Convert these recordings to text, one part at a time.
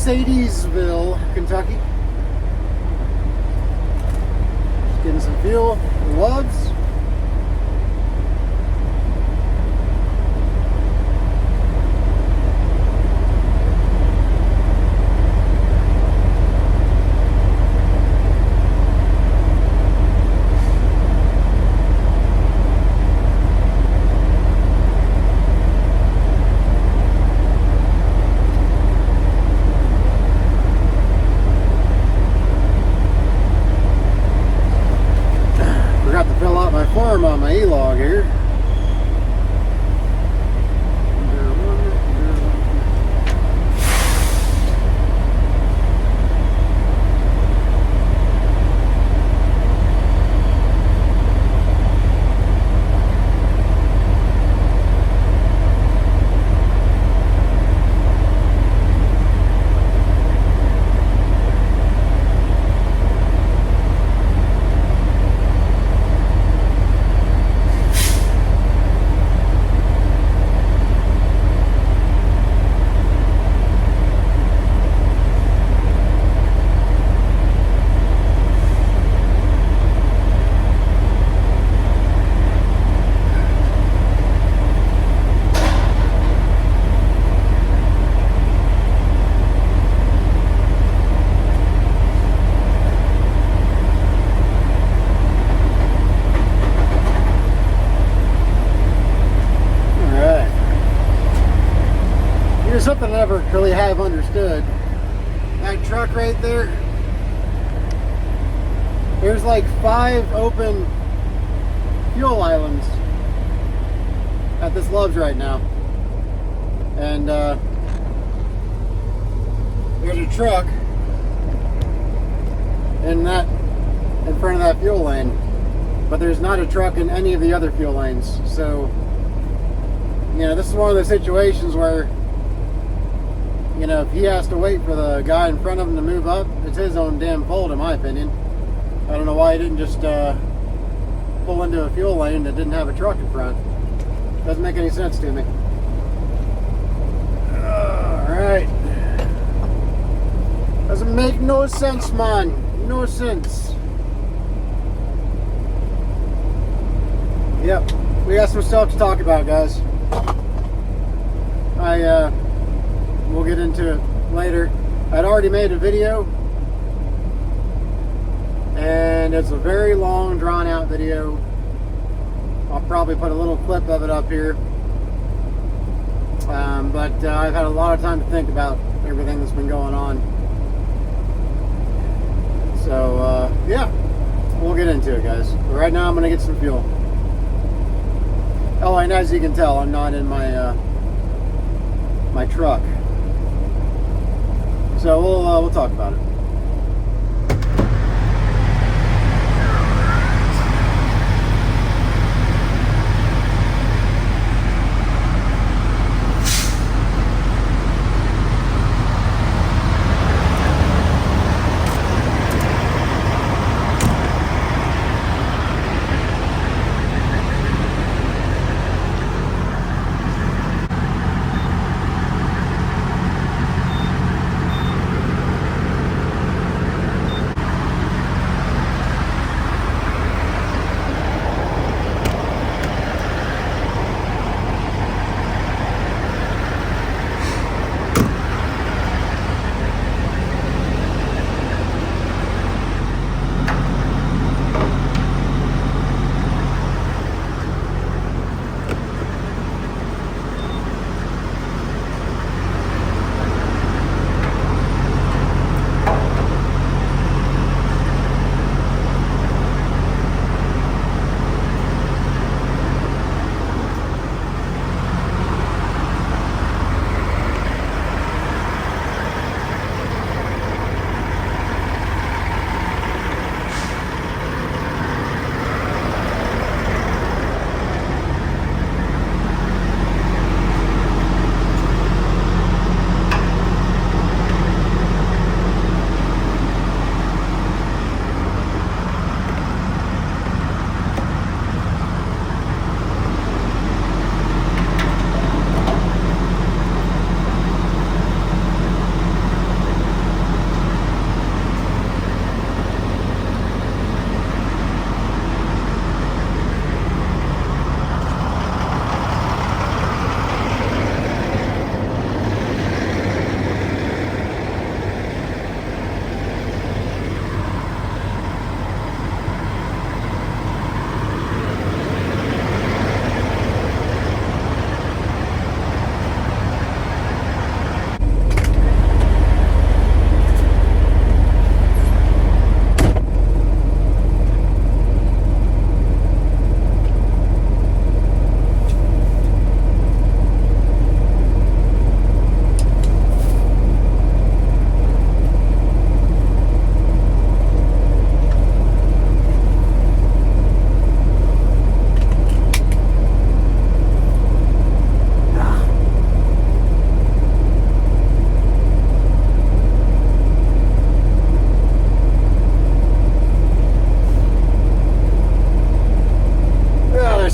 Sadie'sville, Kentucky. Just getting some fuel, gloves. On my E-log here. Something I never really have understood. That truck right there, there's like 5 open fuel islands at this Love's right now. And there's a truck in front of that fuel lane. But there's not a truck in any of the other fuel lanes. So, you know, this is one of those situations where, you know, if he has to wait for the guy in front of him to move up, it's his own damn fault, in my opinion. I don't know why he didn't just pull into a fuel lane that didn't have a truck in front. Doesn't make any sense to me. Alright. Doesn't make no sense, man. No sense. Yep. We got some stuff to talk about, guys. We'll get into it later. I'd already made a video, and it's a very long, drawn-out video. I'll probably put a little clip of it up here. But I've had a lot of time to think about everything that's been going on. So, yeah, we'll get into it, guys. But right now, I'm going to get some fuel. Oh, and as you can tell, I'm not in my my truck. So we'll talk about it.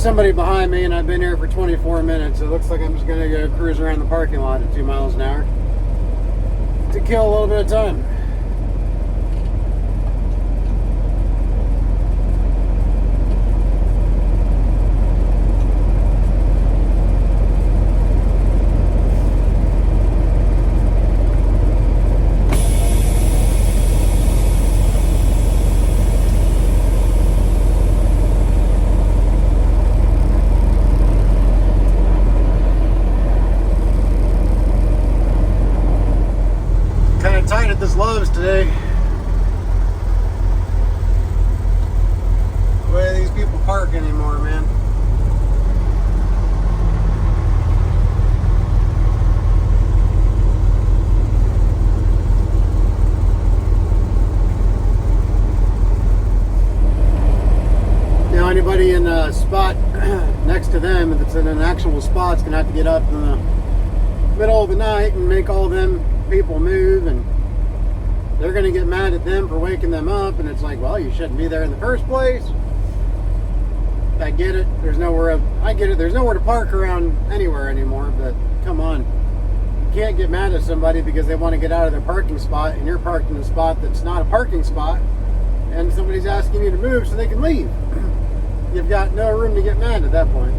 somebody behind me, and I've been here for 24 minutes. It looks like I'm just going to go cruise around the parking lot at 2 miles an hour to kill a little bit of time. Tight at this Love's today. The way these people park anymore, man. Now anybody in a spot next to them, if it's in an actual spot, is gonna have to get up in the middle of the night and make all them people move, and they're going to get mad at them for waking them up. And it's like, well, you shouldn't be there in the first place. I get it. I get it. There's nowhere to park around anywhere anymore, but come on. You can't get mad at somebody because they want to get out of their parking spot, and you're parked in a spot that's not a parking spot, and somebody's asking you to move so they can leave. You've got no room to get mad at that point.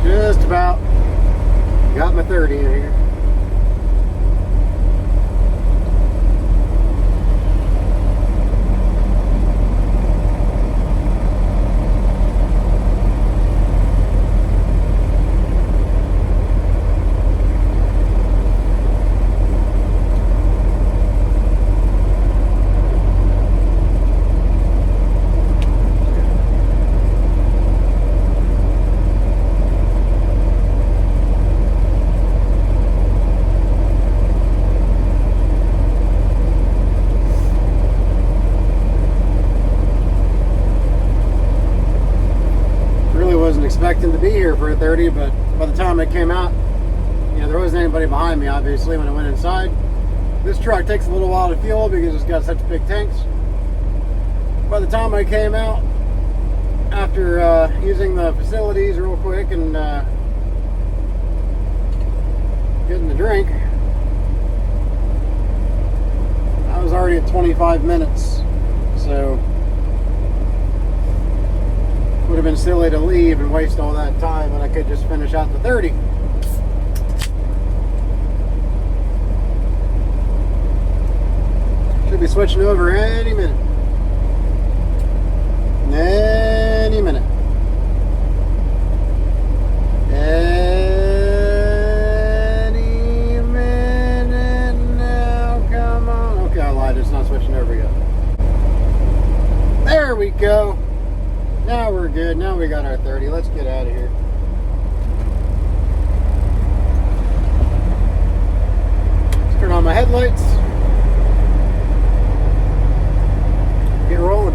Just about got my 30 in here. Expecting to be here for a 30, but by the time I came out, there wasn't anybody behind me, obviously, when I went inside. This truck takes a little while to fuel because it's got such big tanks. By the time I came out, after using the facilities real quick and getting the drink, I was already at 25 minutes, so would have been silly to leave and waste all that time when I could just finish out the 30. Should be switching over any minute. Any minute. Any minute now. Come on. Okay, I lied. It's not switching over yet. There we go. Now we're good. Now we got our 30. Let's get out of here. Let's turn on my headlights. Get rolling.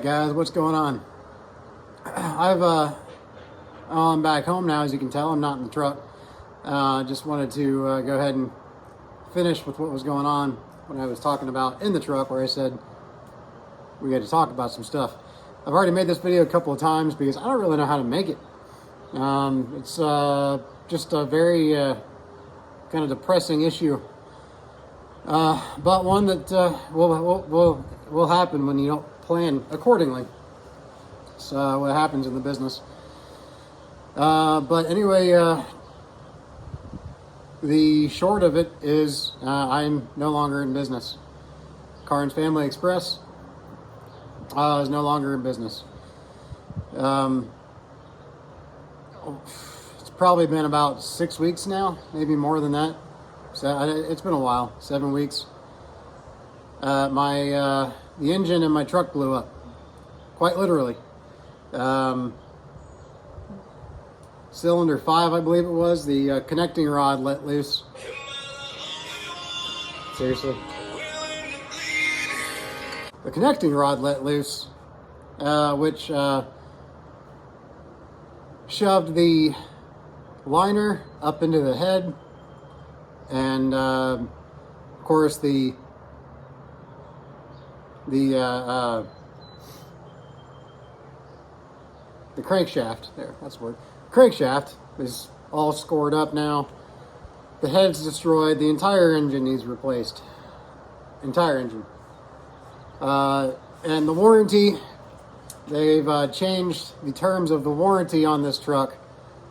guys, what's going on? I'm back home now, as you can tell. I'm not in the truck. Just wanted to go ahead and finish with what was going on when I was talking about in the truck, where I said we had to talk about some stuff. I've already made this video a couple of times because I don't really know how to make it. It's just a very kind of depressing issue, but one that will happen when you don't plan accordingly. So what happens in the business. But anyway, the short of it is I'm no longer in business. Carnes Family Express is no longer in business. It's probably been about 6 weeks now, maybe more than that. So it's been a while, 7 weeks. The engine in my truck blew up, quite literally. Cylinder 5, I believe it was, the connecting rod let loose. Seriously. The connecting rod let loose, which shoved the liner up into the head, and of course the crankshaft, that's the word. Crankshaft is all scored up now. The head's destroyed. The entire engine needs replaced. Entire engine. And the warranty, they've changed the terms of the warranty on this truck.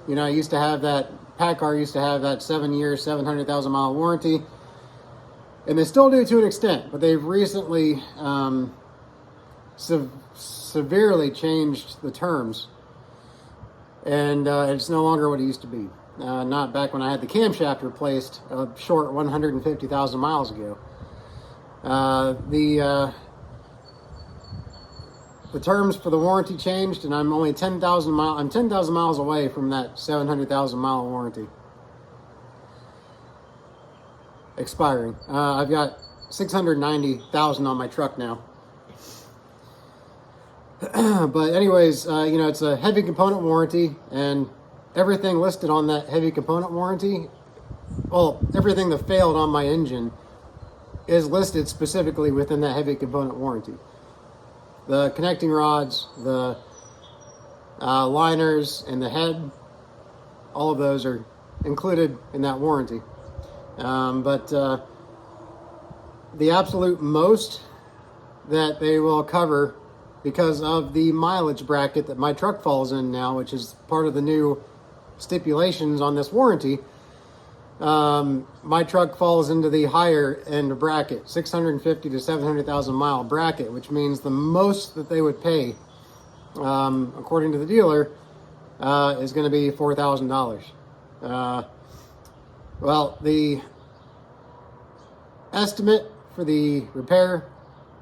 You know, I used to have that, PACCAR used to have that 7-year, 700,000 mile warranty. And they still do to an extent, but they've recently severely changed the terms. And it's no longer what it used to be. Not back when I had the camshaft replaced a short 150,000 miles ago. The terms for the warranty changed, and I'm only 10,000 miles. I'm 10,000 miles away from that 700,000 mile warranty expiring. I've got 690,000 on my truck now. But anyways, you know, it's a heavy component warranty, and everything listed on that heavy component warranty, well, everything that failed on my engine is listed specifically within that heavy component warranty. The connecting rods, the liners, and the head, all of those are included in that warranty. But the absolute most that they will cover, because of the mileage bracket that my truck falls in now, which is part of the new stipulations on this warranty, my truck falls into the higher end bracket, 650 to 700,000 mile bracket, which means the most that they would pay, according to the dealer, is going to be $4,000. Well, the estimate for the repair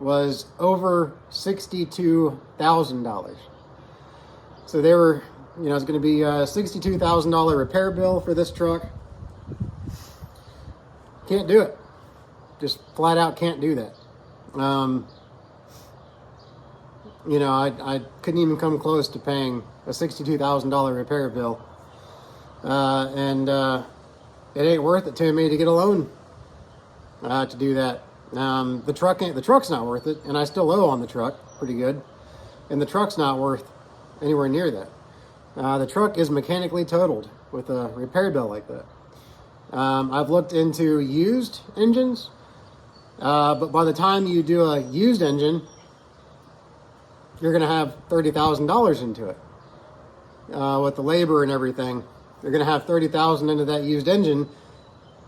was over $62,000. So they were, you know, it's going to be a $62,000 repair bill for this truck. Can't do it. Just flat out can't do that. You know, I couldn't even come close to paying a $62,000 repair bill. And it ain't worth it to me to get a loan to do that. The truck's not worth it, and I still owe on the truck pretty good, and the truck's not worth anywhere near that. The truck is mechanically totaled with a repair bill like that. I've looked into used engines, but by the time you do a used engine, you're going to have $30,000 into it. With the labor and everything, you're going to have $30,000 into that used engine,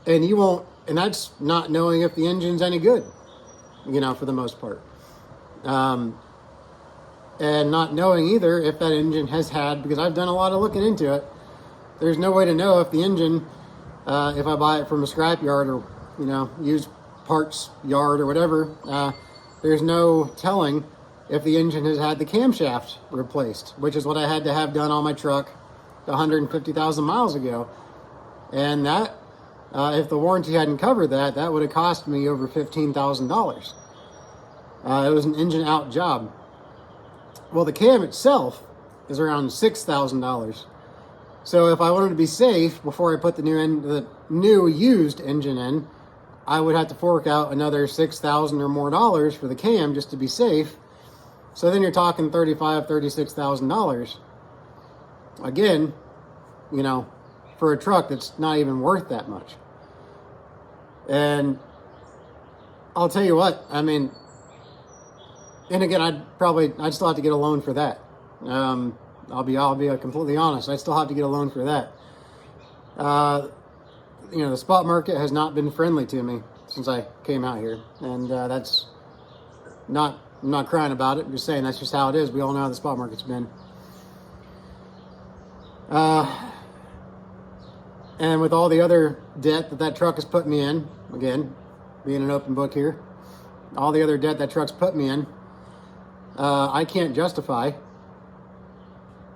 and you won't. And that's not knowing if the engine's any good, you know, for the most part. And not knowing either if that engine has had, because I've done a lot of looking into it, there's no way to know if the engine, if I buy it from a scrap yard or, you know, used parts yard or whatever, there's no telling if the engine has had the camshaft replaced, which is what I had to have done on my truck 150,000 miles ago. And that, if the warranty hadn't covered that, that would have cost me over $15,000. It was an engine out job. Well, the cam itself is around $6,000. So if I wanted to be safe before I put the new used engine in, I would have to fork out another $6,000 or more dollars for the cam just to be safe. So then you're talking $35,000, $36,000. Again, you know, for a truck that's not even worth that much. And I'll tell you what, I mean, and again, I'd still have to get a loan for that. I'll be completely honest. I still have to get a loan for that. You know, the spot market has not been friendly to me since I came out here, and that's not. I'm not crying about it. I'm just saying that's just how it is. We all know how the spot market's been. And with all the other debt that truck has put me in, again, being an open book here, all the other debt that truck's put me in, I can't justify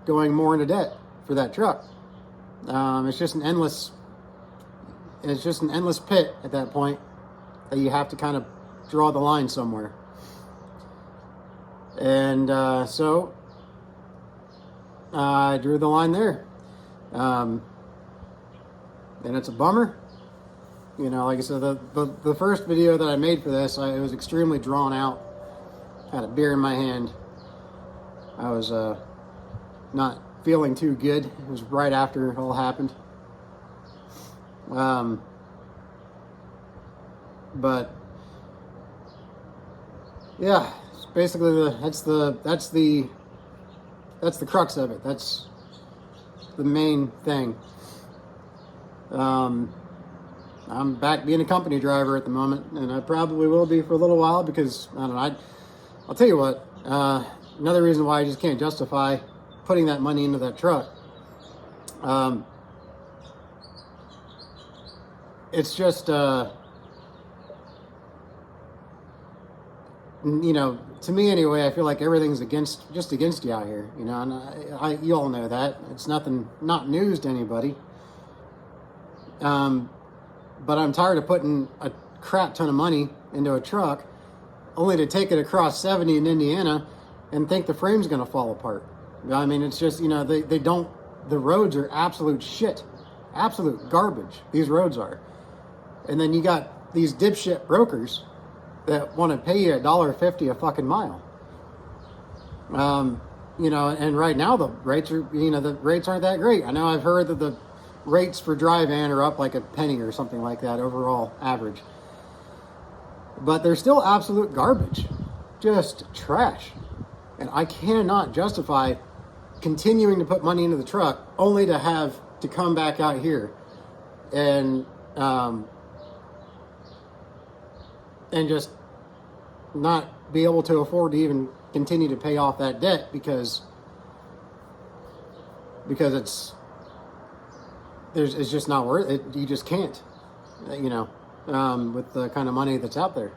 going more into debt for that truck. It's just an endless pit at that point that you have to kind of draw the line somewhere. And so I drew the line there. And it's a bummer. You know, like I said, the first video that I made for this, it was extremely drawn out. I had a beer in my hand. I was not feeling too good. It was right after it all happened. But yeah, it's basically that's the crux of it. That's the main thing. I'm back being a company driver at the moment, and I probably will be for a little while because I don't know. I'll tell you what. Another reason why I just can't justify putting that money into that truck. It's just you know, to me anyway, I feel like everything's against you out here, you know, and you all know that. It's not news to anybody. But I'm tired of putting a crap ton of money into a truck only to take it across 70 in Indiana and think the frame's going to fall apart. I mean, it's just, you know, the roads are absolute shit. Absolute garbage, these roads are. And then you got these dipshit brokers that want to pay you $1.50 a fucking mile. You know, and right now the rates aren't that great. I know I've heard that the rates for dry van are up like a penny or something like that overall average. But they're still absolute garbage. Just trash. And I cannot justify continuing to put money into the truck only to have to come back out here and just not be able to afford to even continue to pay off that debt because it's just not worth it. You just can't, you know, with the kind of money that's out there.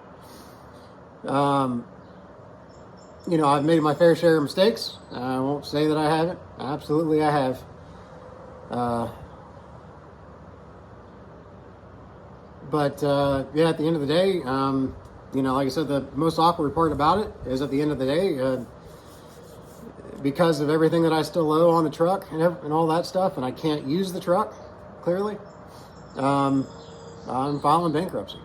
You know, I've made my fair share of mistakes. I won't say that I haven't. Absolutely, I have. But yeah, at the end of the day, you know, like I said, the most awkward part about it is at the end of the day, because of everything that I still owe on the truck and all that stuff, and I can't use the truck, clearly, I'm filing bankruptcy.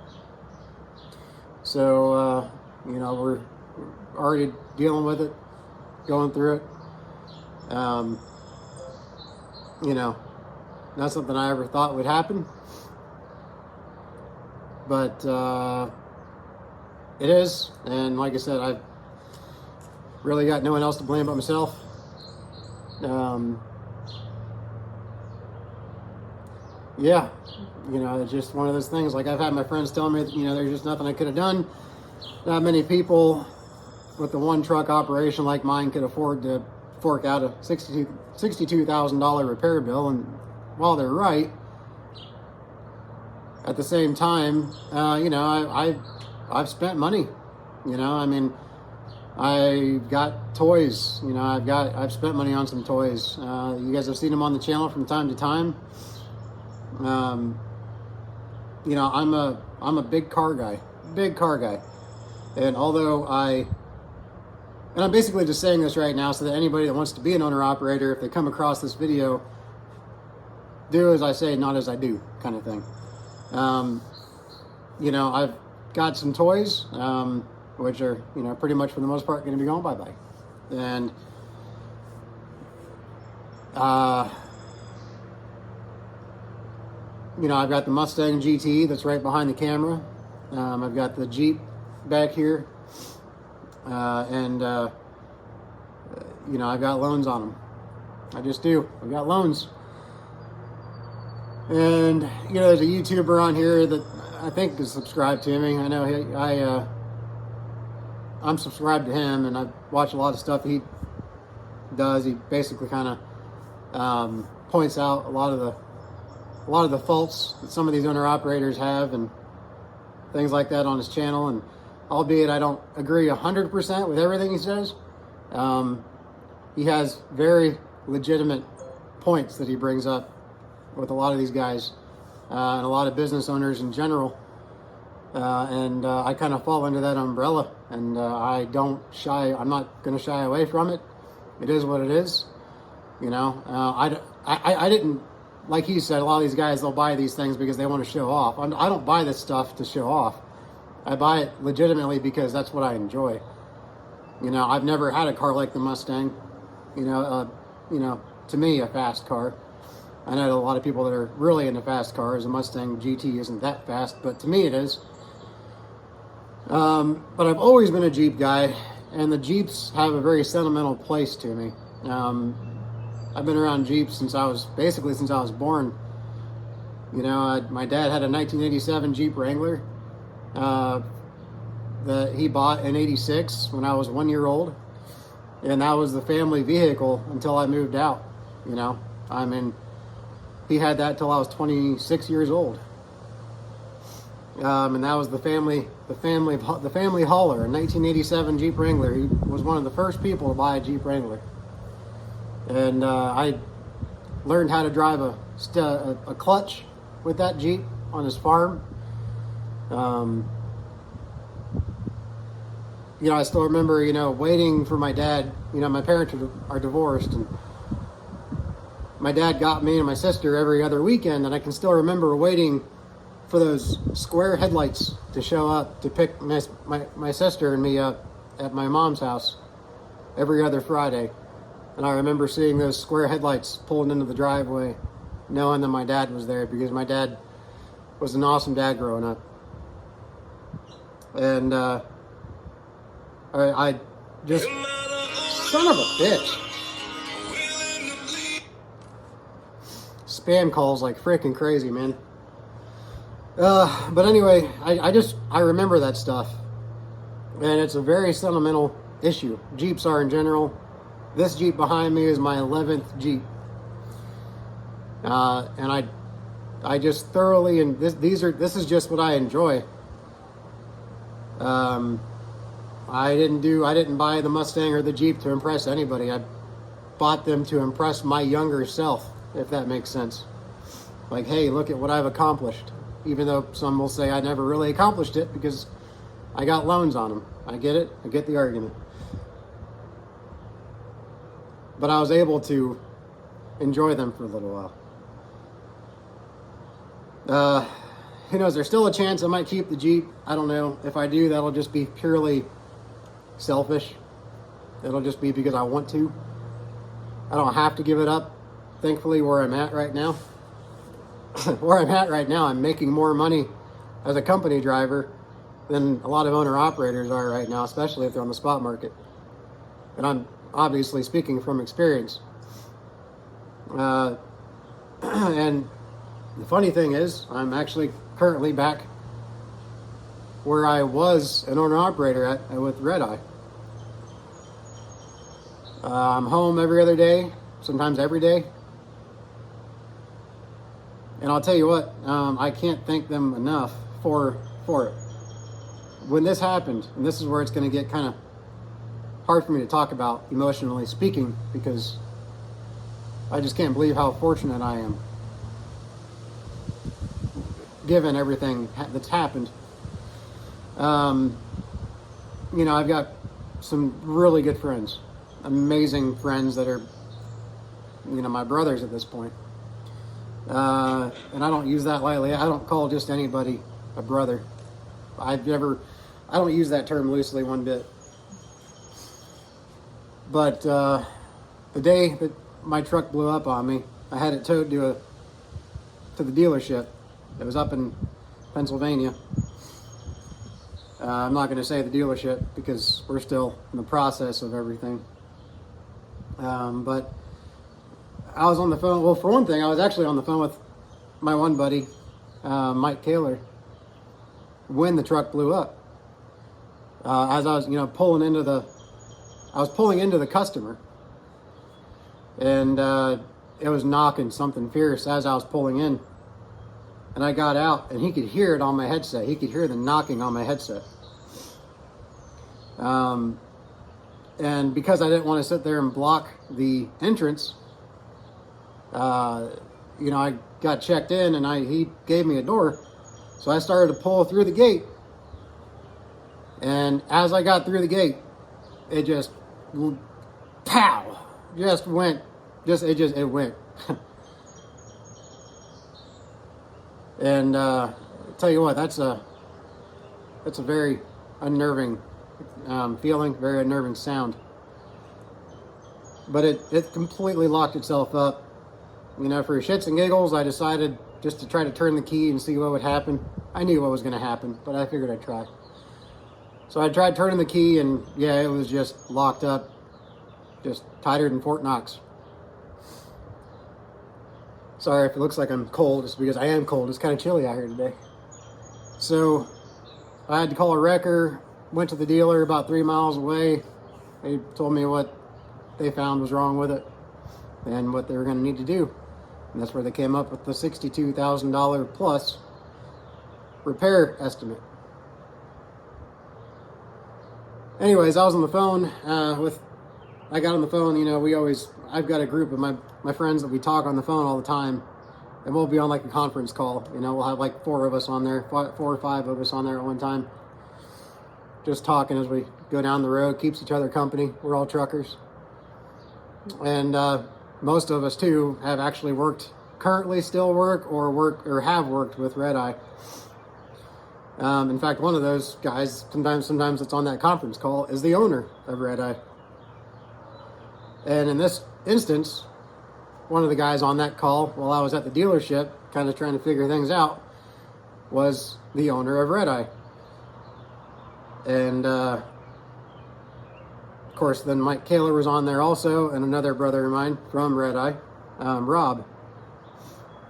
So, you know, we're already dealing with it, going through it. You know, not something I ever thought would happen. But it is, and like I said, I've really got no one else to blame but myself. Yeah, you know, it's just one of those things. Like, I've had my friends tell me that, you know, there's just nothing I could have done. Not many people with the one truck operation like mine could afford to fork out a $62,000 repair bill, and while they're right, at the same time, you know, I've spent money. You know, I mean, I got toys. You know, I've spent money on some toys. You guys have seen them on the channel from time to time. You know, I'm a big car guy, and although I And I'm basically just saying this right now so that anybody that wants to be an owner-operator, if they come across this video, do as I say, not as I do, kind of thing. You know, I've got some toys, which are, you know, pretty much for the most part going to be going bye-bye. And you know, I've got the Mustang GT that's right behind the camera. I've got the Jeep back here. And you know, I've got loans on them. I just do. I've got loans. And, you know, there's a YouTuber on here that I think is subscribed to me. I know I'm subscribed to him, and I watch a lot of stuff he does. He basically kind of points out a lot of the faults that some of these owner-operators have and things like that on his channel. And albeit I don't agree 100% with everything he says, he has very legitimate points that he brings up with a lot of these guys and a lot of business owners in general. And I kind of fall into that umbrella, and I'm not going to shy away from it. It is what it is. You know, I didn't, like he said, a lot of these guys, they'll buy these things because they want to show off. I don't buy this stuff to show off. I buy it legitimately because that's what I enjoy. You know, I've never had a car like the Mustang. You know, to me, a fast car. I know a lot of people that are really into fast cars. The Mustang GT isn't that fast, but to me it is. But I've always been a Jeep guy, and the Jeeps have a very sentimental place to me. I've been around Jeeps since I was born. You know, my dad had a 1987 Jeep Wrangler that he bought in '86 when I was 1 year old, and that was the family vehicle until I moved out. You know, I mean, he had that till I was 26 years old, and that was the family hauler, a 1987 Jeep Wrangler. He was one of the first people to buy a Jeep Wrangler, and I learned how to drive a clutch with that Jeep on his farm. You know, I still remember, you know, waiting for my dad. You know, my parents are divorced, and my dad got me and my sister every other weekend, and I can still remember waiting for those square headlights to show up to pick my sister and me up at my mom's house every other Friday. And I remember seeing those square headlights pulling into the driveway, knowing that my dad was there, because my dad was an awesome dad growing up. And I just, son of a bitch. Spam calls like freaking crazy, man. But anyway, I remember that stuff, and it's a very sentimental issue. Jeeps are in general. This Jeep behind me is my 11th Jeep, and I just thoroughly, and this is just what I enjoy. I didn't buy the Mustang or the Jeep to impress anybody. I bought them to impress my younger self, if that makes sense. Like, hey, look at what I've accomplished. Even though some will say I never really accomplished it because I got loans on them. I get it. I get the argument. But I was able to enjoy them for a little while. Who knows? There's still a chance I might keep the Jeep. I don't know. If I do, that'll just be purely selfish. It'll just be because I want to. I don't have to give it up. Thankfully, where I'm at right now, I'm making more money as a company driver than a lot of owner-operators are right now, especially if they're on the spot market. And I'm obviously speaking from experience. And the funny thing is, I'm actually currently back where I was an owner-operator with Red Eye. I'm home every other day, sometimes every day. And I'll tell you what, I can't thank them enough for it. When this happened, and this is where it's going to get kind of hard for me to talk about, emotionally speaking, because I just can't believe how fortunate I am, given everything that's happened. You know, I've got some really good friends, amazing friends that are, my brothers at this point. And I don't use that lightly. I don't call just anybody a brother. I don't use that term loosely one bit. But the day that my truck blew up on me, I had it towed to the dealership. It was up in Pennsylvania. I'm not going to say the dealership because we're still in the process of everything. But I was on the phone. Well, for one thing, I was actually on the phone with my one buddy, Mike Taylor, when the truck blew up. As I was, pulling into the customer, and it was knocking something fierce as I was pulling in. And I got out, and he could hear it on my headset. He could hear the knocking on my headset. And because I didn't want to sit there and block the entrance, I got checked in, and he gave me a door. So I started to pull through the gate. And as I got through the gate, it just, pow, it went. And I'll tell you what, that's a very unnerving feeling, very unnerving sound. But it completely locked itself up. For shits and giggles, I decided just to try to turn the key and see what would happen. I knew what was going to happen, but I figured I'd try. So I tried turning the key, and yeah, it was just locked up, just tighter than Fort Knox. Sorry if it looks like I'm cold, it's because I am cold. It's kind of chilly out here today. So I had to call a wrecker, went to the dealer about 3 miles away. They told me what they found was wrong with it and what they were going to need to do. And that's where they came up with the $62,000 plus repair estimate. Anyways, I was on the phone I got on the phone, I've got a group of my friends that we talk on the phone all the time, and we'll be on like a conference call. We'll have like 4 of us on there, 4 or 5 of us on there at one time, just talking as we go down the road, keeps each other company. We're all truckers. And most of us too have actually currently still work or have worked with Red Eye. In fact, one of those guys, sometimes it's on that conference call, is the owner of Red Eye. And in this instance, one of the guys on that call, while I was at the dealership, kind of trying to figure things out, was the owner of Red Eye. And of course, then Mike Kaler was on there also, and another brother of mine from Red Eye, Rob.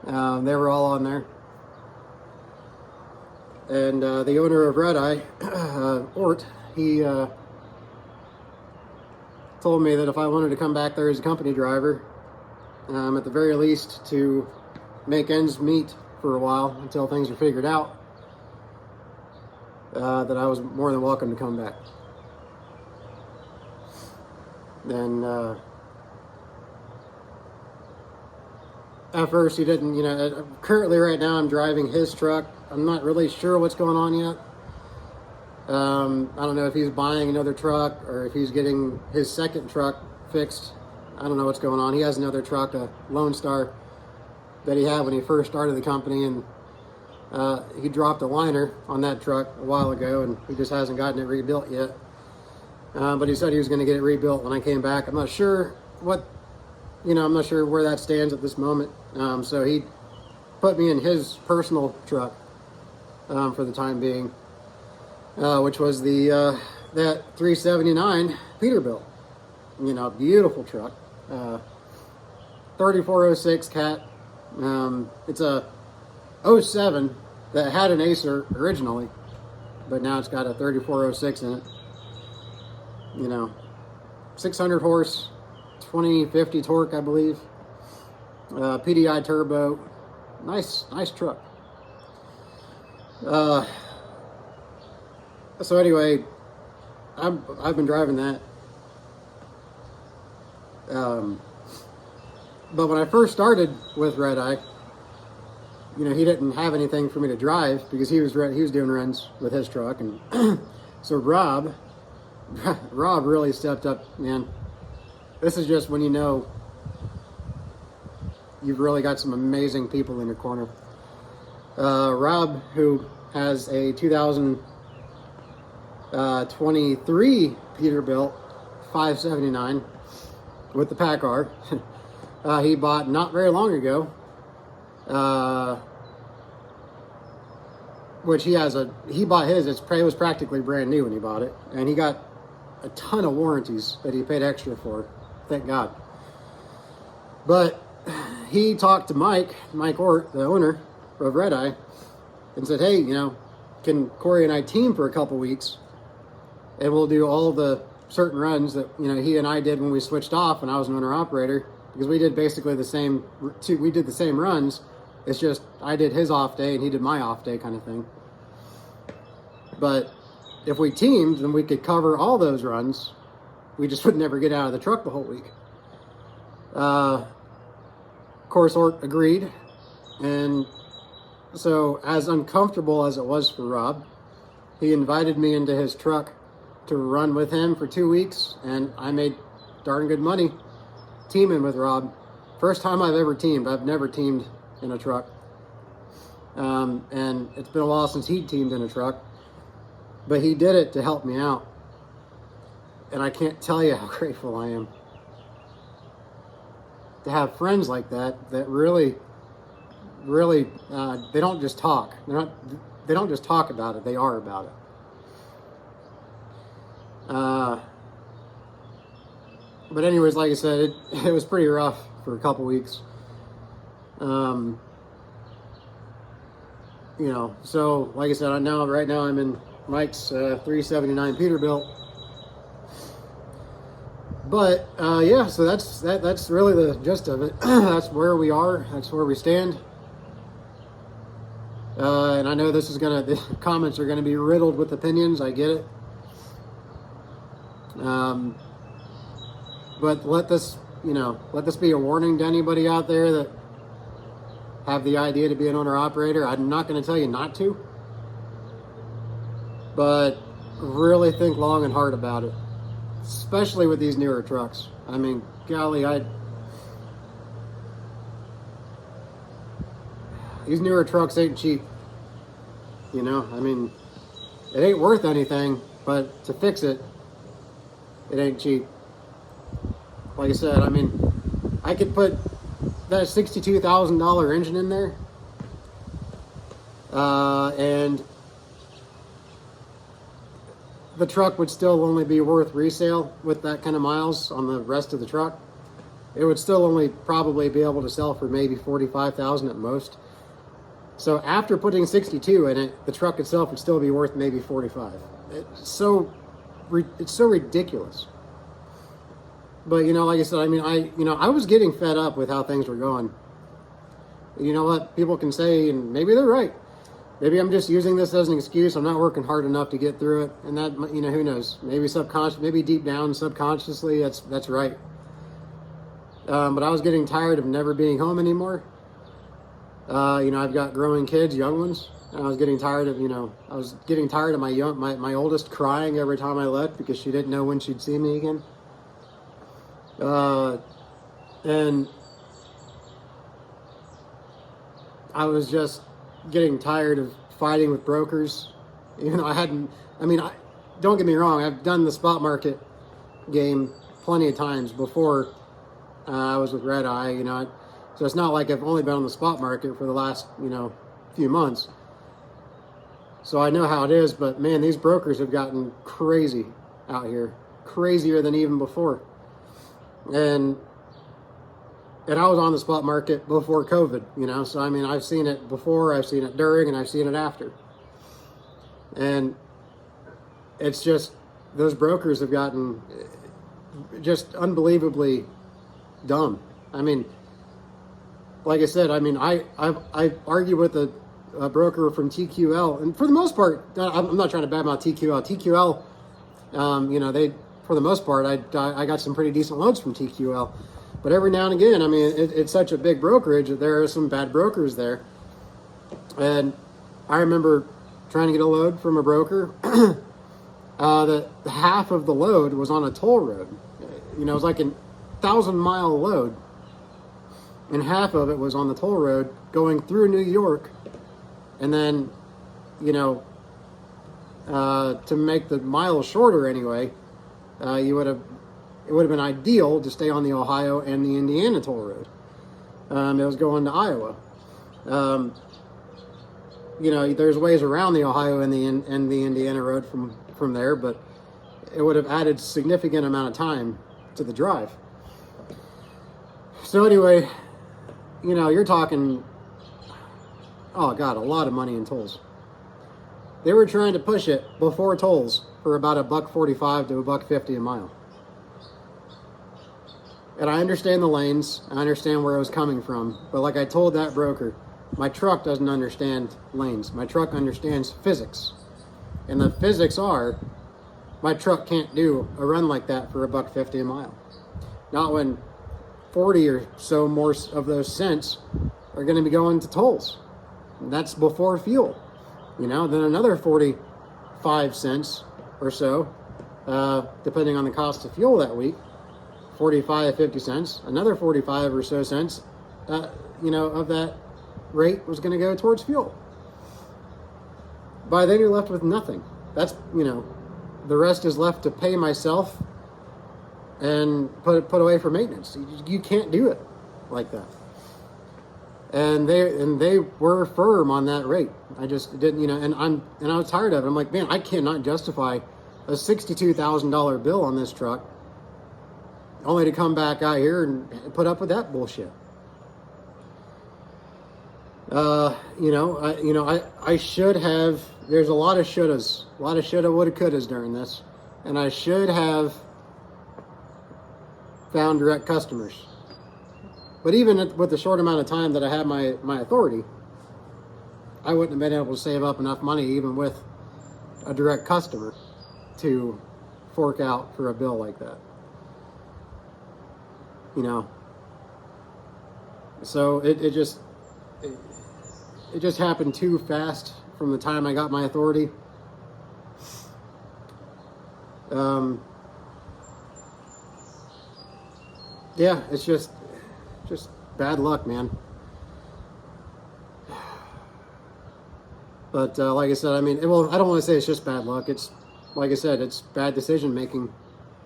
They were all on there. And the owner of Red Eye, Ort, he told me that if I wanted to come back there as a company driver, at the very least to make ends meet for a while until things are figured out, that I was more than welcome to come back. And at first he didn't, currently right now I'm driving his truck. I'm not really sure what's going on yet. I don't know if he's buying another truck or if he's getting his second truck fixed. I don't know what's going on. He has another truck, a Lone Star, that he had when he first started the company, and he dropped a liner on that truck a while ago, and he just hasn't gotten it rebuilt yet. But he said he was going to get it rebuilt when I came back. I'm not sure I'm not sure where that stands at this moment. So he put me in his personal truck for the time being, which was that 379 Peterbilt. Beautiful truck. 3406 Cat. It's a 07 that had an Acer originally, but now it's got a 3406 in it. 600 horse, 2050 torque, I believe. PDI turbo. Nice truck. So anyway, I've been driving that. But when I first started with Red Eye, he didn't have anything for me to drive because he was doing runs with his truck, and so Rob Rob really stepped up, man. This is just when you know you've really got some amazing people in your corner. Rob, who has a 2023 Peterbilt 579 with the Packard, he bought not very long ago, which he bought his, it was practically brand new when he bought it, and he got a ton of warranties that he paid extra for, thank God. But he talked to Mike Ort, the owner of Red Eye, and said, hey, can Corey and I team for a couple weeks, and we'll do all the certain runs that, he and I did when we switched off and I was an owner-operator, because we did basically the same runs. It's just I did his off day and he did my off day kind of thing. But if we teamed, then we could cover all those runs. We just would never get out of the truck the whole week. Of course, Ort agreed. And so, as uncomfortable as it was for Rob, he invited me into his truck to run with him for 2 weeks, and I made darn good money teaming with Rob. First time I've ever teamed. I've never teamed in a truck. And it's been a while since he teamed in a truck. But he did it to help me out. And I can't tell you how grateful I am to have friends like that really, they don't just talk. They don't just talk about it, they are about it. But anyways, like I said, it was pretty rough for a couple weeks. So like I said, right now I'm in Mike's 379 Peterbilt. But yeah, so that's really the gist of it. That's where we are. That's where we stand. And I know the comments are gonna be riddled with opinions. I get it. But let this be a warning to anybody out there that have the idea to be an owner-operator. I'm not going to tell you not to, but really think long and hard about it, especially with these newer trucks. I mean, golly, these newer trucks ain't cheap. I mean, it ain't worth anything, but to fix it, it ain't cheap. Like I said, I mean, I could put that $62,000 engine in there, and the truck would still only be worth resale with that kind of miles on the rest of the truck. It would still only probably be able to sell for maybe $45,000 at most. So after putting 62 in it, the truck itself would still be worth maybe 45. It's so ridiculous. But like I said, I mean, I was getting fed up with how things were going. You know what? People can say, and maybe they're right. Maybe I'm just using this as an excuse. I'm not working hard enough to get through it, and that, who knows? Maybe maybe deep down, subconsciously, that's right. But I was getting tired of never being home anymore. I've got growing kids, young ones, and I was getting tired of, my oldest crying every time I left because she didn't know when she'd see me again. And I was just getting tired of fighting with brokers. Don't get me wrong, I've done the spot market game plenty of times before I was with Red Eye, so it's not like I've only been on the spot market for the last, few months. So I know how it is, but man, these brokers have gotten crazy out here, crazier than even before. And I was on the spot market before COVID, so I mean, I've seen it before, I've seen it during, and I've seen it after. And it's just, those brokers have gotten just unbelievably dumb. I mean, like I said, I argue with a broker from TQL, and for the most part, I'm not trying to badmouth TQL. They, for the most part, I got some pretty decent loads from TQL. But every now and again, it's such a big brokerage that there are some bad brokers there. And I remember trying to get a load from a broker, The half of the load was on a toll road. You know, it was like a 1,000-mile load, and half of it was on the toll road going through New York, and then, you know, to make the miles shorter anyway, it would have been ideal to stay on the Ohio and the Indiana toll road. It was going to Iowa. You know, there's ways around the Ohio and the Indiana road from there, but it would have added significant amount of time to the drive. So anyway, you know, you're talking, oh God, a lot of money in tolls. They were trying to push it before tolls for about $1.45 to $1.50 a mile. And I understand the lanes, I understand where it was coming from, but like I told that broker, my truck doesn't understand lanes. My truck understands physics. And the physics are, my truck can't do a run like that for $1.50 a mile. Not when 40 or so more of those cents are going to be going to tolls. And that's before fuel. You know, then another 45 cents or so, depending on the cost of fuel that week, 45, 50 cents, another 45 or so cents, you know, of that rate was going to go towards fuel. By then you're left with nothing. That's, you know, the rest is left to pay myself and put away for maintenance. You can't do it like that. And they were firm on that rate. I just didn't, you know, and I was tired of it. I'm like, man, I cannot justify a $62,000 bill on this truck only to come back out here and put up with that bullshit. I should have, there's a lot of shouldas, a lot of shoulda, woulda, couldas during this, and I should have found direct customers. But even with the short amount of time that I had my authority, I wouldn't have been able to save up enough money even with a direct customer to fork out for a bill like that. You know, so it just happened too fast from the time I got my authority. Yeah, it's just bad luck, man. But like I said, I mean, well, I don't want to say it's just bad luck. It's, like I said, it's bad decision making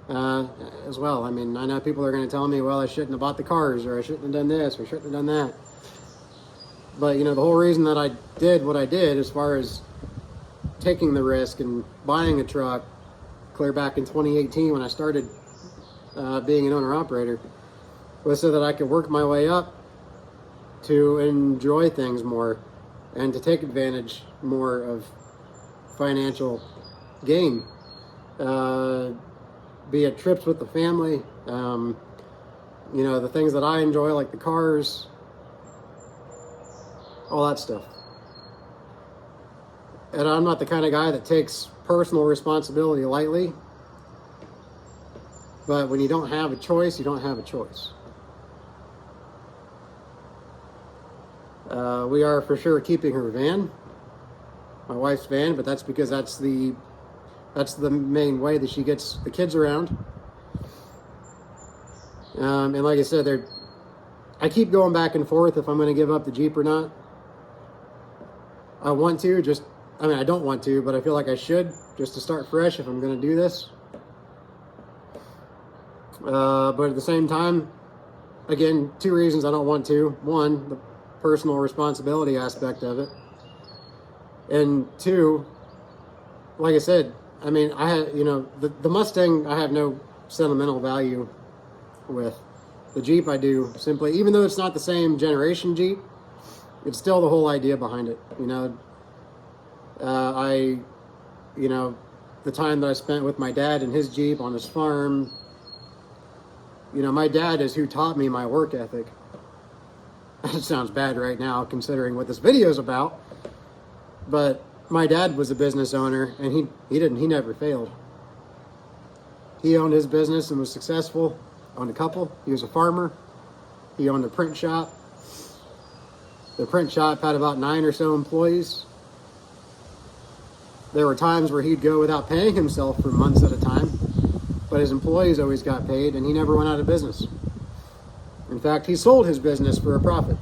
as well. I mean, I know people are going to tell me, well, I shouldn't have bought the cars, or I shouldn't have done this, or I shouldn't have done that. But, you know, the whole reason that I did what I did as far as taking the risk and buying a truck clear back in 2018 when I started being an owner-operator was so that I could work my way up to enjoy things more and to take advantage more of financial gain. Be it trips with the family, you know, the things that I enjoy, like the cars, all that stuff. And I'm not the kind of guy that takes personal responsibility lightly, but when you don't have a choice, you don't have a choice. We are for sure keeping her van, my wife's van, but that's because that's the main way that she gets the kids around. And like I said, I keep going back and forth if I'm going to give up the Jeep or not. I want to, I don't want to, but I feel like I should, just to start fresh if I'm going to do this. But at the same time, again, two reasons I don't want to. One, the personal responsibility aspect of it. And two, like I said, I mean, I had, you know, the Mustang I have no sentimental value with. The Jeep I do, simply, even though it's not the same generation Jeep, it's still the whole idea behind it. You know, the time that I spent with my dad in his Jeep on his farm, you know, my dad is who taught me my work ethic. It sounds bad right now considering what this video is about, but my dad was a business owner, and he never failed. He owned his business and was successful. Owned a couple. He was a farmer. He owned a print shop. The print shop had about 9 or so employees. There were times where he'd go without paying himself for months at a time, but his employees always got paid and he never went out of business. In fact, he sold his business for a profit.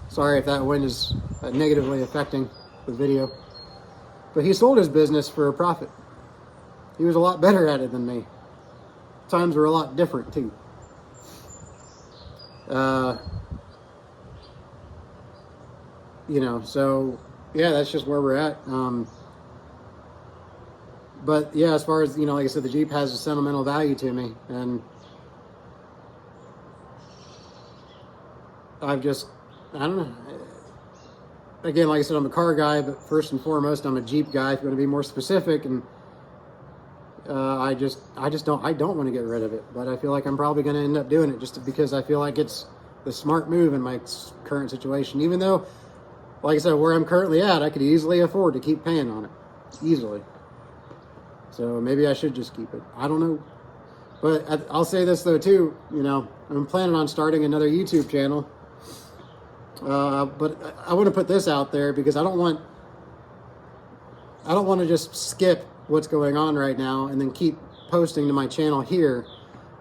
Sorry if that wind is negatively affecting the video, but he sold his business for a profit. He was a lot better at it than me. Times were a lot different too. So yeah, that's just where we're at. But yeah, as far as, like I said, the Jeep has a sentimental value to me, and I don't know. Again, like I said, I'm a car guy, but first and foremost, I'm a Jeep guy, if you want to be more specific, and I don't want to get rid of it, but I feel like I'm probably going to end up doing it just because I feel like it's the smart move in my current situation, even though, like I said, where I'm currently at, I could easily afford to keep paying on it, easily. So maybe I should just keep it. I don't know. But I'll say this though too, I'm planning on starting another YouTube channel. But I want to put this out there because I don't want to just skip what's going on right now and then keep posting to my channel here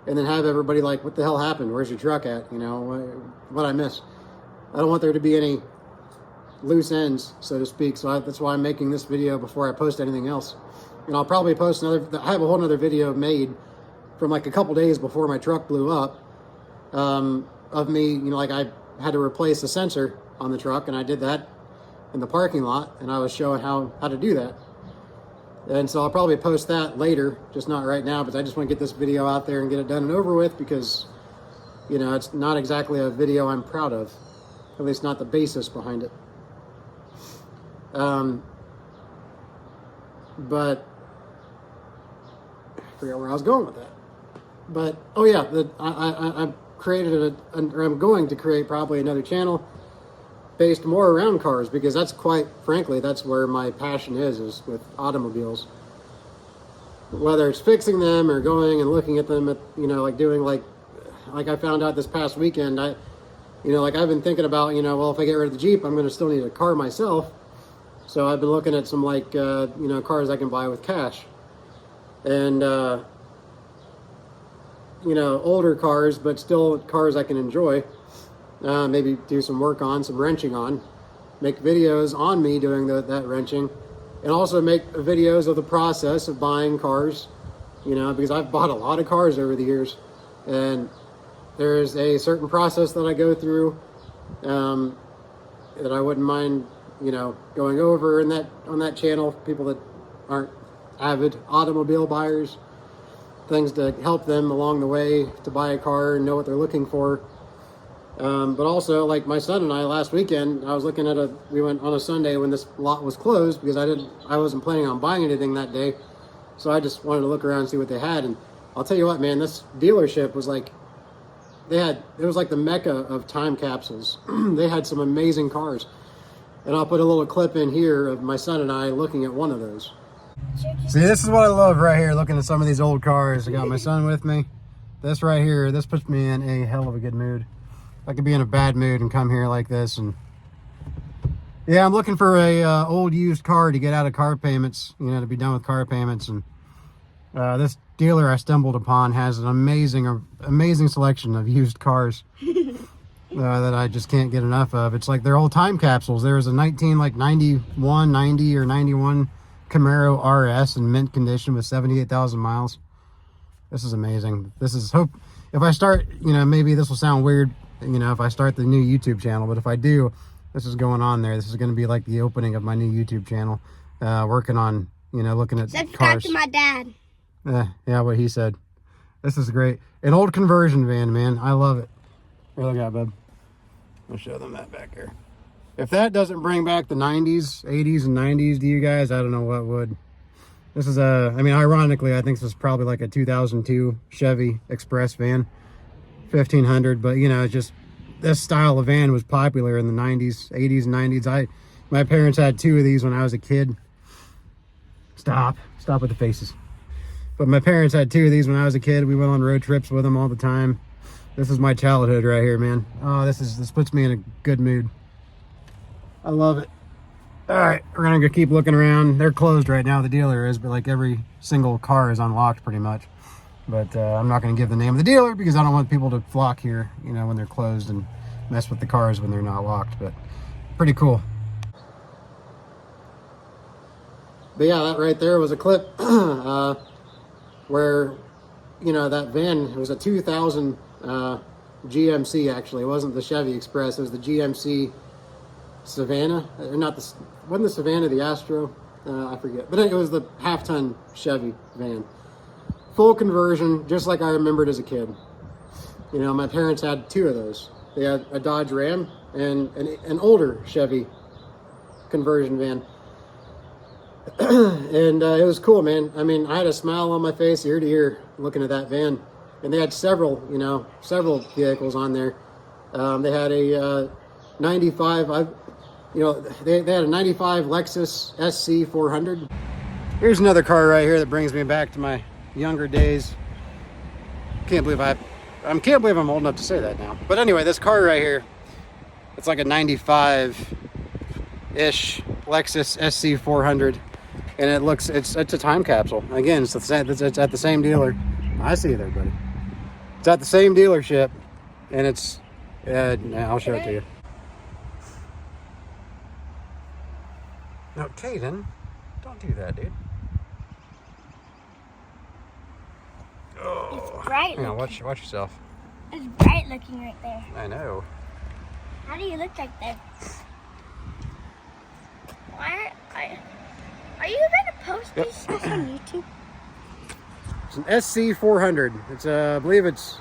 and then have everybody like, what the hell happened? Where's your truck at? What I missed. I don't want there to be any loose ends, so to speak. So that's why I'm making this video before I post anything else. And I'll probably post I have a whole other video made from like a couple days before my truck blew up, of me, like I had to replace the sensor on the truck, and I did that in the parking lot, and I was showing how to do that. And so I'll probably post that later, just not right now, but I just want to get this video out there and get it done and over with because, it's not exactly a video I'm proud of, at least not the basis behind it. But I forgot where I was going with that. But, oh yeah, I created I'm going to create probably another channel based more around cars, because that's quite frankly, that's where my passion is with automobiles. Whether it's fixing them or going and looking at them at, like doing like I found out this past weekend, I've been thinking about, well, if I get rid of the Jeep, I'm going to still need a car myself. So I've been looking at some cars I can buy with cash. And, older cars, but still cars I can enjoy. Maybe do some work on, some wrenching on. Make videos on me doing that wrenching. And also make videos of the process of buying cars, because I've bought a lot of cars over the years. And there's a certain process that I go through that I wouldn't mind, going over on that channel. People that aren't avid automobile buyers, things to help them along the way to buy a car and know what they're looking for. But also, like my son and I last weekend, I was looking at we went on a Sunday when this lot was closed because I wasn't planning on buying anything that day. So I just wanted to look around and see what they had. And I'll tell you what, man, this dealership was like, it was like the mecca of time capsules. They had some amazing cars. And I'll put a little clip in here of my son and I looking at one of those. See, this is what I love right here, looking at some of these old cars. I got my son with me. This right here, this puts me in a hell of a good mood. I could be in a bad mood and come here like this. And yeah, I'm looking for a old used car to get out of car payments, to be done with car payments. And this dealer I stumbled upon has an amazing selection of used cars that I just can't get enough of. It's like they're old time capsules. There was a 90 or 91 Camaro RS in mint condition with 78,000 miles. This is amazing. This is hope. If I start, maybe this will sound weird, if I start the new YouTube channel, but if I do, this is going on there. This is going to be like the opening of my new YouTube channel. Working on, looking at Subscribe cars. to my dad. Yeah, what he said. This is great. An old conversion van, man. I love it. Here, look at it, bub. I'll show them that back here. If that doesn't bring back the 90s, 80s, and 90s to you guys, I don't know what would. This is ironically, I think this is probably like a 2002 Chevy Express van, 1500. But, it's just this style of van was popular in the 90s, 80s, and 90s. My parents had two of these when I was a kid. Stop with the faces. But my parents had two of these when I was a kid. We went on road trips with them all the time. This is my childhood right here, man. Oh, this puts me in a good mood. I love it. All right, we're gonna go keep looking around. They're closed right now, the dealer is, but like every single car is unlocked pretty much. But I'm not gonna give the name of the dealer because I don't want people to flock here, you know, when they're closed and mess with the cars when they're not locked. But pretty cool. But yeah, that right there was a clip where, you know, that van, it was a 2000 GMC actually. It wasn't the Chevy Express, it was the GMC Savannah, or not the, wasn't the Savannah the Astro? I forget, but it was the half-ton Chevy van. Full conversion, just like I remembered as a kid. You know, my parents had two of those. They had a Dodge Ram and an older Chevy conversion van. And it was cool, man. I mean, I had a smile on my face ear to ear looking at that van. And they had several, you know, several vehicles on there. They had a 95, they had a 95 Lexus SC 400. Here's another car right here that brings me back to my younger days. Can't believe I'm old enough to say that now. But anyway, this car right here, it's like a 95-ish Lexus SC 400, and it looks, it's a time capsule. Again, it's at the same dealer. I see you there, buddy. It's at the same dealership, and it's, I'll show it to you. No, Caden, don't do that, dude. Oh, it's bright. Hang on, watch yourself. It's bright looking right there. I know. How do you look like that? Are you gonna post these stuff on YouTube? It's an SC 400. It's I believe it's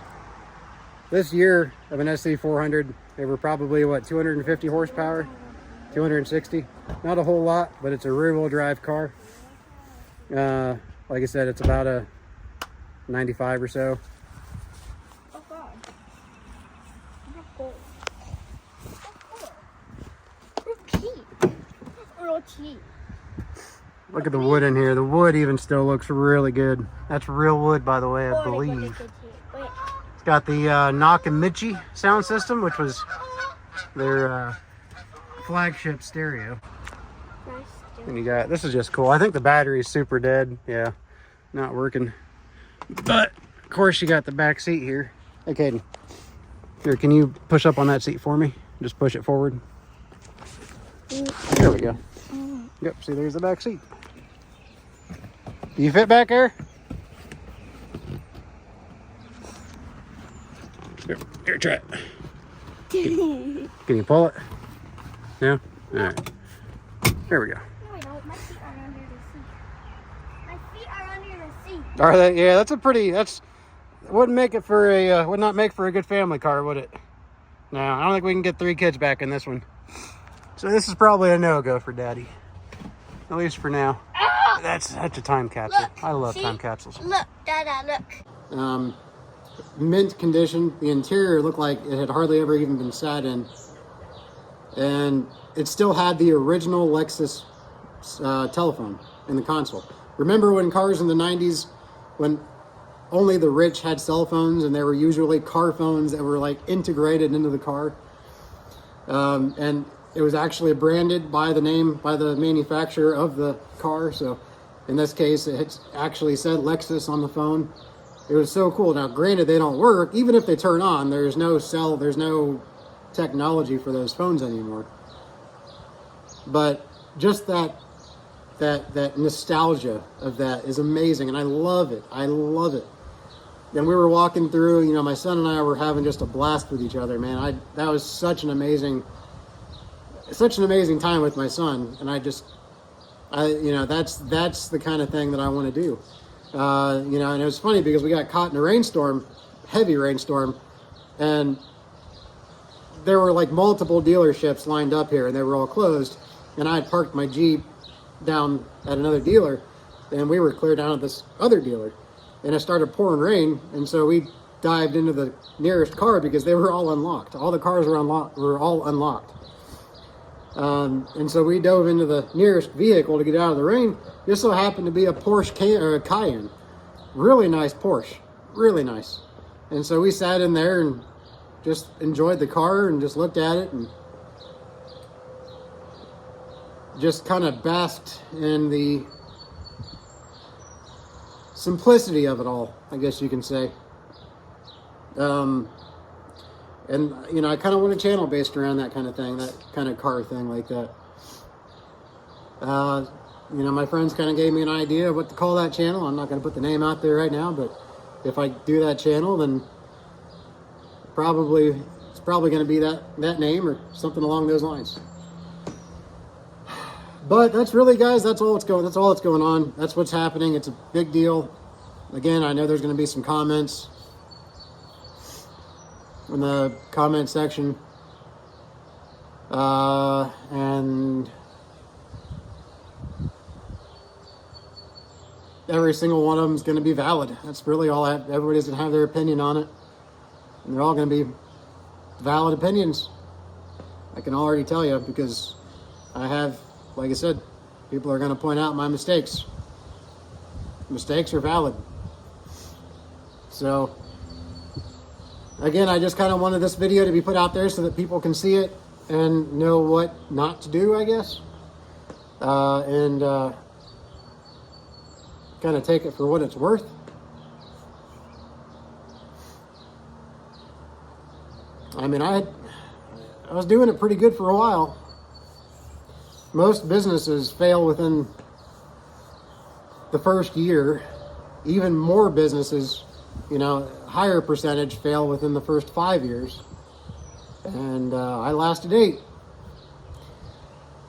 this year of an SC 400. They were probably what, 250 horsepower, 260. Not a whole lot, but it's a rear-wheel drive car. Like I said, it's about a 95 or so. Oh God. Real cool. Real cheap. Real cheap. Look at the wood in here. The wood even still looks really good. That's real wood, by the way, I believe. It's got the Nakamichi sound system, which was their flagship stereo. And you got, this is just cool. I think the battery is super dead. Yeah, not working. But of course you got the back seat here. Hey, Caden, here, can you push up on that seat for me? Just push it forward. There we go. Yep, see, there's the back seat. Do you fit back there? Here, try it. Can you pull it? Yeah? All right. There we go. No, I don't. My feet are under the seat. My feet are under the seat. Are they? Yeah, that's a pretty, wouldn't make it for a, would not make for a good family car, would it? No, I don't think we can get 3 kids back in this one. So this is probably a no-go for Daddy. At least for now. Ah! That's such a time capsule. Look, I love see? time capsules. Look, Dada, look. Mint condition. The interior looked like it had hardly ever even been sat in. And it still had the original Lexus telephone in the console. Remember when cars in the 90s, when only the rich had cell phones, and they were usually car phones that were like integrated into the car? And it was actually branded by the manufacturer of the car. So in this case, it actually said Lexus on the phone. It was so cool. Now, granted, they don't work. Even if they turn on, there's no technology for those phones anymore. But just that nostalgia of that is amazing, and I love it. I love it. And we were walking through, you know, my son and I were having just a blast with each other, man. That was such an amazing time with my son, and that's the kind of thing that I want to do. And it was funny because we got caught in a rainstorm, heavy rainstorm, and there were like multiple dealerships lined up here, and they were all closed. And I had parked my Jeep down at another dealer, and we were clear down at this other dealer, and it started pouring rain, and so we dived into the nearest car because they were all unlocked. All the cars were all unlocked. And so we dove into the nearest vehicle to get out of the rain. Just so happened to be a Porsche Cayenne. Really nice Porsche. Really nice. And so we sat in there and just enjoyed the car and just looked at it. And just kind of basked in the simplicity of it all, I guess you can say. And, you know, I kind of want a channel based around that kind of thing, that kind of car thing like that. You know, my friends kind of gave me an idea of what to call that channel. I'm not going to put the name out there right now, but if I do that channel, then it's probably going to be that name or something along those lines. But that's really, guys, that's all that's going on. That's what's happening. It's a big deal. Again, I know there's going to be some comments in the comment section. And every single one of them is going to be valid. That's really all everybody's going to have their opinion on it. And they're all going to be valid opinions. I can already tell you, because I have, like I said, people are going to point out my mistakes. Mistakes are valid. So, again, I just kind of wanted this video to be put out there so that people can see it and know what not to do, I guess. And kind of take it for what it's worth. I mean, I was doing it pretty good for a while. Most businesses fail within the first year. Even more businesses, you know, higher percentage fail within the first 5 years. And I lasted 8.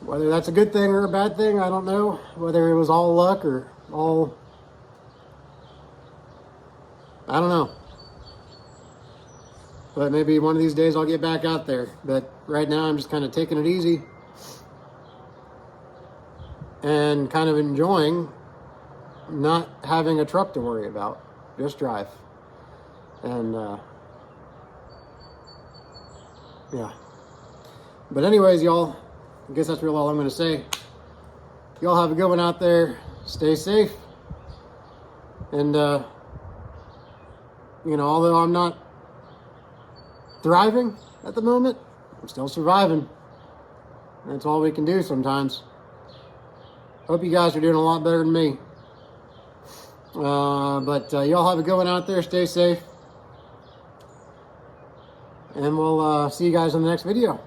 Whether that's a good thing or a bad thing, I don't know. Whether it was all luck or all, I don't know. But maybe one of these days I'll get back out there. But right now I'm just kind of taking it easy and kind of enjoying not having a truck to worry about. Just drive. And yeah. But anyways, y'all, I guess that's really all I'm going to say. Y'all have a good one out there. Stay safe. And, you know, although I'm not thriving at the moment, I'm still surviving. That's all we can do sometimes. Hope you guys are doing a lot better than me. But y'all have a good one out there. Stay safe. And we'll see you guys in the next video.